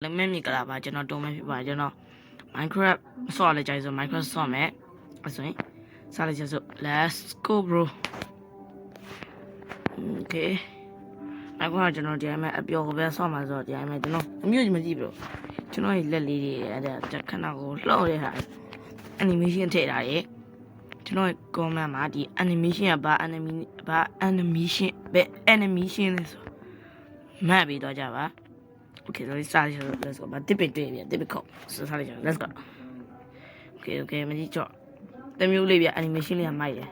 လုံးမဲ့မြေကလာပါကျွန်တော်တုံးမဲ့ဖြစ်ပါကျွန်တော် Minecraft ဆော့ရလဲကြိုက်ဆို Minecraft ဆော့မယ်အဲ့ဆိုရင်စားလိုက်ချက်ဆို let's go bro okay အခုကကျွန်တော်ဒီအမှအပျော်ကိုပဲဆော့မှာဆိုတော့ဒီအမှကျွန်တော်အမျိုးကြီးမကြည့်ဘူးကျွန်တော်ရဲ့လက်လေးတွေအဲ့ဒါခဏကိုလှော့တဲ့ဟာ animation ထည့်တာရေကျွန်တော် comment မှာဒီ animation ကဘာ animation ပဲ animation လဲဆိုမှတ်ပြီးတော့ကြပါ okay ဆိုစားရအောင် let's go ဘာတစ်ပစ်တွေ့ပြီတစ်ပစ်ခေါစားလိုက်ကြ let's go okay မကြီးကြော့တမျိုးလေးပြ animation လေးကမိုက်တယ်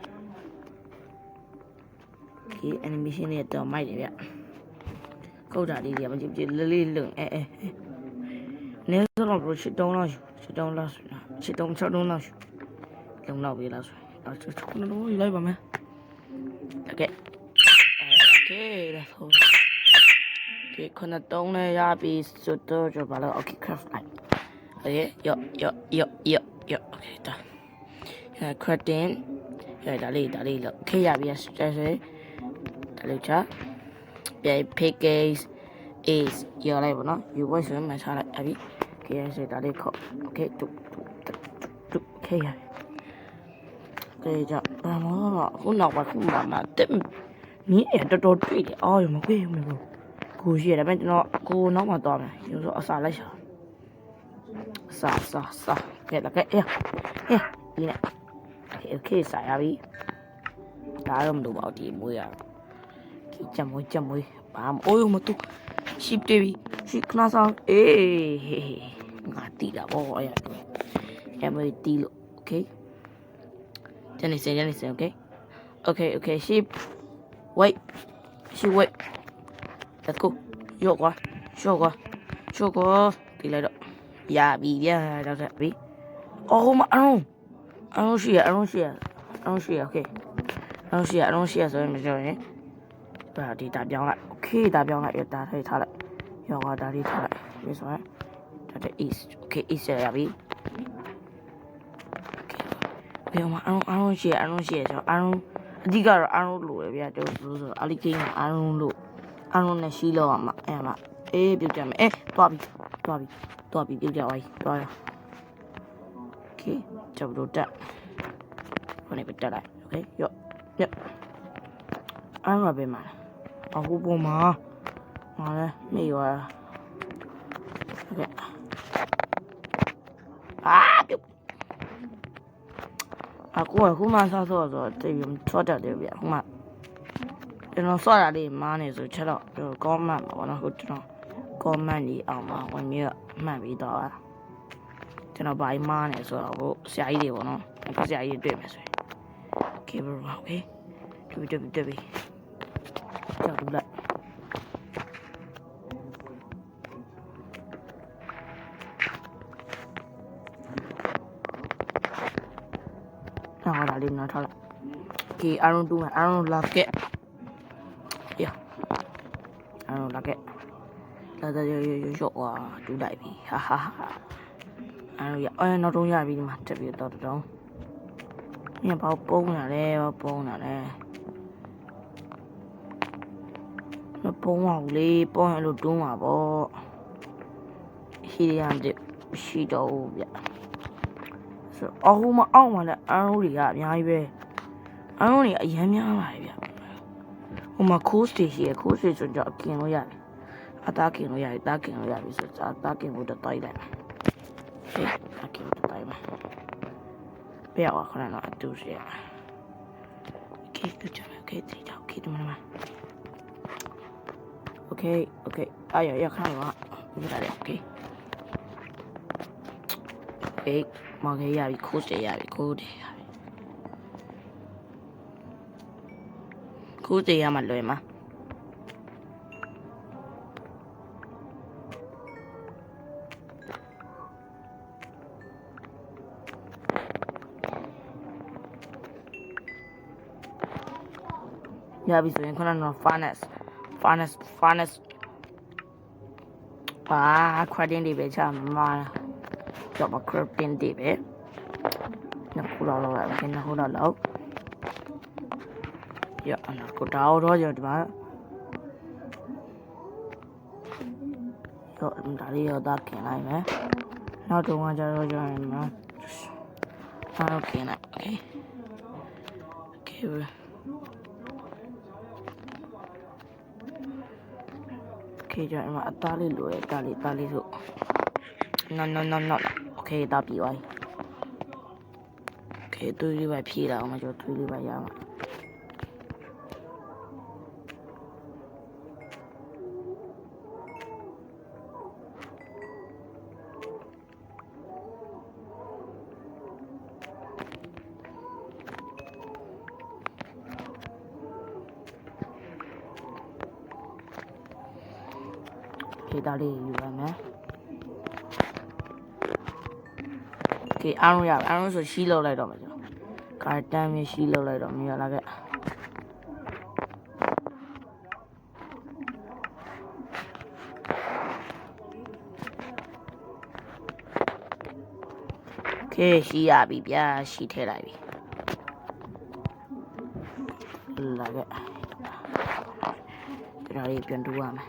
okay animation လေးတော့မိုက်တယ်ဗျကုတ်တာလေးတွေကမကြီးလေးလုံနေစတော့ bro ရှစ်တုံးလောက်ရှစ်တုံးလောက်ရှစ်တုံး6တုံးလောက်လုံလောက်ပြီလားဆိုခုနတော့ယူလိုက်ပါမယ် okay let's go okay ခုနတုံးနဲ့ရပြီဆိုတော့ကျွန်တော်ဘာလို့ okay craft like okay yo okay ဒါ crafting ဒါလေးလို့ okay ရပြီဆိုဒါလေးချပြန် package is ရလိုက်ပါနော် you watch မှချလိုက်အပြီ okay ဆိုဒါလေးခေါ okay တူ okay ရokay ကြဘာမလို့ခုနောက်ပါခုမှတက်မင်းအဲ့တော်တော်တွေ့တယ်အော်မကွေးဘူးလို့ကိုရှိရတယ်ဒါပေမဲ့ကျွန်တော်ကိုနောက်မှသွားမယ်ရုပ်ဆိုအစာလိုက်ရှာစာကဲဒီနဲ့ okay စာရပြီဒါတော့မလို့ပါဒီမွေးရကြက်မွေးဘာမအိုးမတူရှိတွေ့ပြီရှိခဏဆောင်အေးငါတီးတာဗောအဲ့မွေးတီးလို့ okay ကျန်နေစင် okay sheep wait let's go ရော့ကွာတီးလိုက်တော့ရပြီတော့ဆက်ပြီအော်မအရုံးရှိရ okay အရုံးရှိရဆိုရင်မပြောရင်ဒါဒီတာပြောင်းလိုက် okay တာပြောင်းလိုက်ရတာထိထားလိုက်ရောကဒါလေးထားလိုက်ဒီဆိုရင်ဒါတဲ့ east okay east ရပြီ ဘယ်မှာအရုံးရှိရဆိုအဓိကတော့အရုံးလိုရဗျာတို့ဆိုအလီကိန်းအရုံးနဲ့ရှိလောက်အောင်အဲ့မှာအေးပြုတ်ကြမယ်သွားပြီပြုတ်ကြပါပြီသွားရ okay ကျွန်တော်တက်ခဏပဲတက်လိုက် okay ရော့အရုံးပဲမှာအခုပုံမှာငါလည်းမေ့သွား okay အခုမှဆော့ဆိုတိတ်ထွက်တတ်တယ်ဗျအခုမှကျွန်တော်ဆော့တာလေးမားနေဆိုချက်တော့ကောမန့်ပါဘောနော်ဟိုကျွန်တော်ကောမန့်ကြီးအောင်ပါဝင်ပြီးမှတ်ပြီးတော့ကျွန်တော်ဘာမားနေဆိုတော့ဟိုဆရာကြီးတွေပေါ့နော်အခုဆရာကြီးတွေ့မယ်ဆိုရင် okay bro okay တွေ့ပြီကြောက်ဘူးလိုက်လေးနော်ထားလိုက် okay အရုံးတူးမယ်အရုံးလာခဲ့အရုံးလာခဲ့လာရော့ဝါတူးလိုက်ပြီဟာအရုံးရနောက်တော့ရပြီဒီမှာတက်ပြီးတော့ညဘာပုံးလာလဲမပုံးအောင်လေပုံးရလို့တွန်းပါပေါ့ရှိရတဲ့ရှိတော့ဗျဆိုအော်ဟိုမအောက်မှာလည်းအရုံးတွေကအများကြီးပဲအရုံးတွေအများများပါတယ်ဗျဟိုမှာခိုးစတေရှိရခိုးစတေဆိုတော့กินလို့ရတယ်အသားกินလို့ရတယ်သားกินလို့ရပြီဆိုတော့အသားกินဖို့တော့တိုက်လိုက်ဟေးအกินတော့တိုက်ပါပြရအောင်ခဏတော့အတူရှိရokay ကြည့်ကြမယ် okay ဒီတော့ okay ဒီမှာ okay ရခဏတော့ဒီမှာလေ okay မောင်ကြီးရပြီခိုးတယ်ရပြီခိုးတယ်ရမှာလွယ်မှာရပြီဆိုရင်ခုနက furnace crafting တွေပဲချမှာတော့ crafting တွေပဲနှစ်ခုလောက်လောက်ပဲနှစ်ခုလောက်ရအောင်ကိုတောက်တော့ကြဒီမှာ တော့ဒါလေးရောသားခင်လိုက်မယ်နောက်တော့ကကြတော့ကျွန်တော်နောက်ခင်လိုက်โอเคကျွန်တော်အသားလေးလိုရတာလေးဆိုနော်โอเคတာပြီးသွားပြီโอเคသွေးလေးပဲဖြည့်လာအောင်မကျွန်တော်သွေးလေးပဲရအောင်ခေတာလေးယူရမယ်โอเคအားလုံးရပါအားလုံးဆိုရှီးလောက်လိုက်တော့မယ်ကျွန်တော်ကာတန်းမျိုးရှီးလောက်လိုက်တော့မြင်ရလားခဲ့โอเคရှီးရပြီဗျာရှီးထည့်လိုက်ပြီလာခဲ့ဒါလေးပြန်တူရမယ်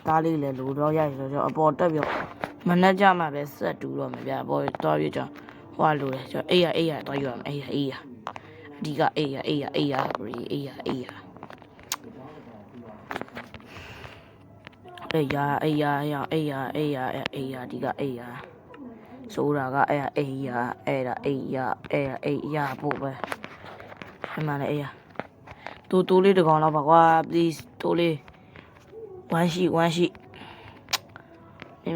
သားလေးလည်းလိုတော့ရဆိုတော့အပေါ်တက်ပြီးမနှက်ကြမှာပဲဆက်တူတော့မှာဗျာအပေါ်သွားပြီးကျွန်တော်ဟွာလိုတယ်ကျွန်တော်အေးရသွားယူရမယ်အေးရအဓိကအေးရဒီကအေးရဆိုတာကအေးရပို့ပဲအမှန်လည်းအေးရတိုးလေးတကောင်တော့ပါကွာ please တိုးလေးဝမ်းရှိ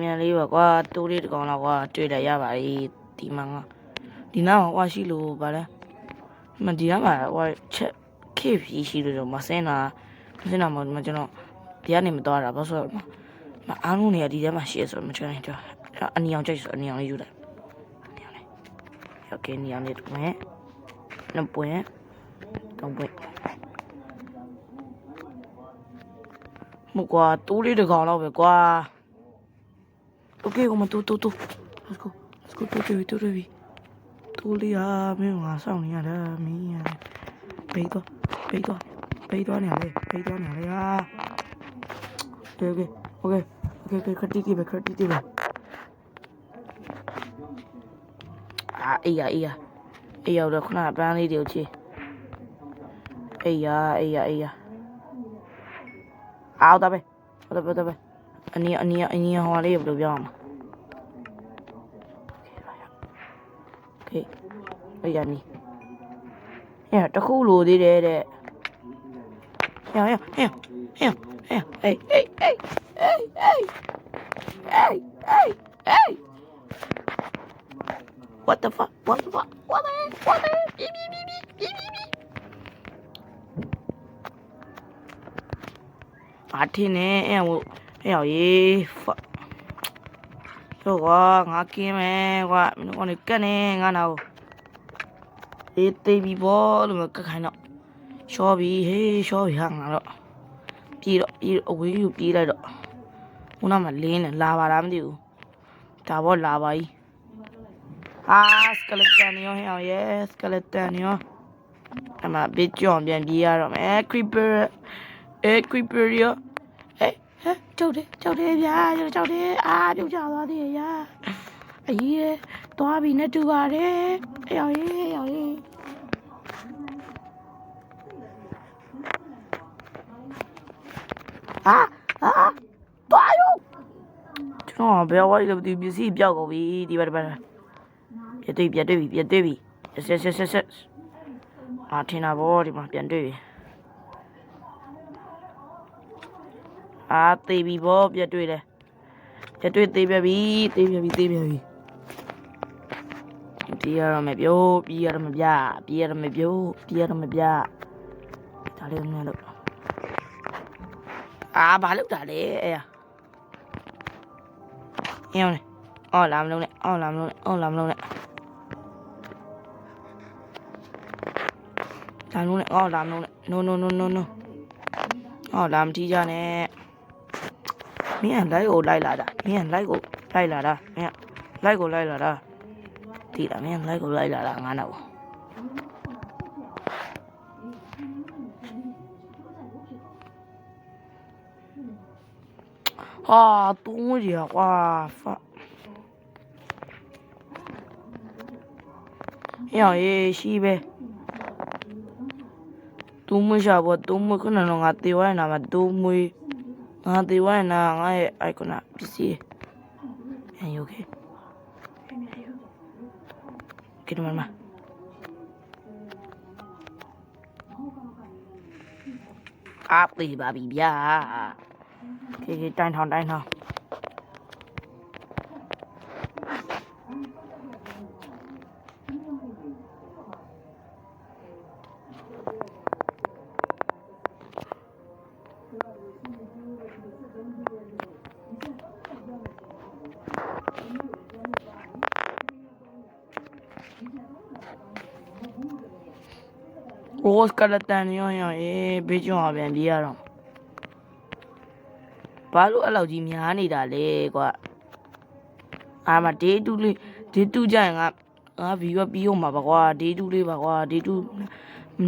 မြန်လေးပါကွာတိုးလေးတကောင်တော့ကွာတွေ့တယ်ရပါပြီဒီမှာဒီနားမှာဝါရှိလို့ဗါလဲမဒီနားမှာဝါချက်ခေပြီးရှိလို့မစင်းတာမကျွန်တော်ဒီကနေမသွားတာဘာလို့ဆိုတော့မအားလုံးနေရာဒီထဲမှာရှိရဆိုမချင်တော့အနီအောင်ကြိုက်ဆိုအနီအောင်လေးယူလိုက်အနီအောင်လေးโอเคအနီအောင်လေးတူမယ်နှစ်ပွင့်သုံးပွင့်မကွာတိုးလေးတကောင်တော့ပဲကွာโอเคကိုမတိုး let's go တိုးပြီတိုးလေးမင်းငါစောင့်နေရတာမင်းရပိတ်သွားနေလေဟာโอเคခတိပဲအေးရတော့ခုနပန်းလေးတွေကိုချေအေးရအော်ဒါပဲအနီဟောလေးဘယ်လိုပြောအောင်โอเคအေးရနီတခုလိုသေးတယ်တဲ့ဟဲ့ What the fuck? What the I think fuck. So ngã kia mẹ qua nó còn được cái này ngã nào đi bị bó rồi mà các hành động cho bị hàng đó bị quý bị đây đó muốn làm mà lên là lava lắm điều chả bỏ lava ấy skeleton yo hell yeah skeleton yo mà biết chọn biển bia rồi mẹ creeper yo cháu đi ya cháu đi chú chào đó đi ya ấy toa bị nó chưa vào đấy hell yeah toa yo chúng nó béo quá thì bị gì béo của bị đi bà别对比 yes 听到不的嘛别对比对比不别对了别对比别了没表打了没了把了打了哎呀nhau này làm luôn này làm luôn này no làm chi ra nè miếng lấy gỗ đây là đã miếng lấy gỗ đây là đã သိလားမင်းလိုက်ကိုလိုက်လာတာငါနောက်ဟာတုံးကြီးကွာဖာရောရေးရှိပဲတူးမရှာဘောတူးမခဏတော့ငါတေဝိုင်းနာမှာတူးမွေးငါတေဝိုင်းနာငါရဲ့အိုက်ကွန်နာပစ္စည်းအယိုကေကဲမမအာပေးပါပြီဗျာကေတိုင်းထောင်โอ้สกาเลตันရောဘေးကျွန်းအောင်ပြန်ပြေးရတော့ဘာလို့အဲ့လောက်ကြီးများနေတာလဲကွာအာမဒေးတူလေးဒေးတူကြရင်ငါဗီရောပြီးအောင်မှာပါကွာဒေးတူလေးပါကွာဒေးတူ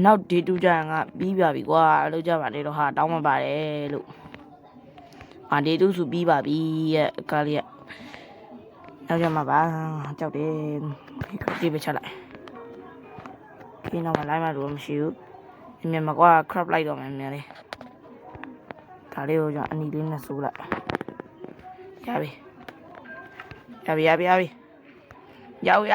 နောက်ဒေးတူကြရင်ငါပြီးပြပြီကွာအဲ့လိုကြပါလေတော့ဟာတောင်းမပါတယ်လို့ဒေးတူစုပြီးပါပြီရဲ့အကားလေးနောက်ကြမှာပါကြောက်တယ်ဒီပဲချက်လိုက်ခင်းတော့မလိုက်မှတော့မရှိဘူးအမြင်မကွာ crop လိုက်တော့မယ်မြန်လေးဒါလေးကိုကျွန်တော်အနီလေးနဲ့စိုးလိုက်ရပြီရောက်ရ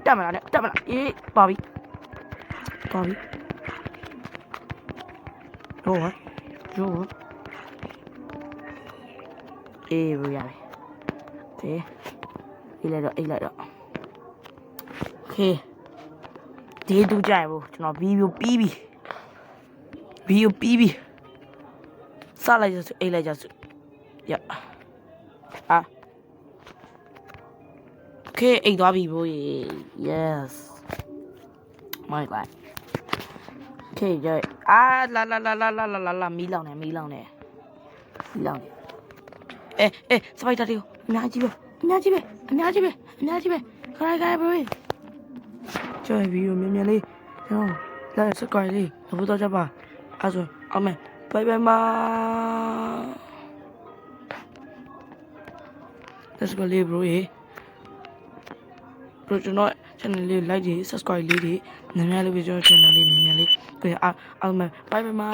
တက်မလားအေးပါပြီရိုးအေးရပြီအေးလိုက်တော့โอเคဒေးတူကြရဘူးကျွန်တော်ဗီဒီယိုပြီးပြီစလိုက်ကြစို့အိတ်လိုက်ကြစို့ရโอเคအိတ်သွားပြီဘိုးရေ yes my god โอเคကြလာမီးလောင်နေစပိုက်တာတွေကိုအများကြီးပဲခိုင်ဘိုးကျော်ဗီဒီယိုမြန်လေးကျွန်တော်လိုက်စကွိုင်းလေးဘုတော့ကြပါအဲ့ဆိုအောင်မယ်ဘိုင်မာ let's go လေး bro ကျွန်တော် channel လေး like ကြီး subscribe လေးတွေမြန်လေးပဲကျွန်တော် channel လေးမြန်လေးကြည့်အောင်မယ်ဘိုင်မာ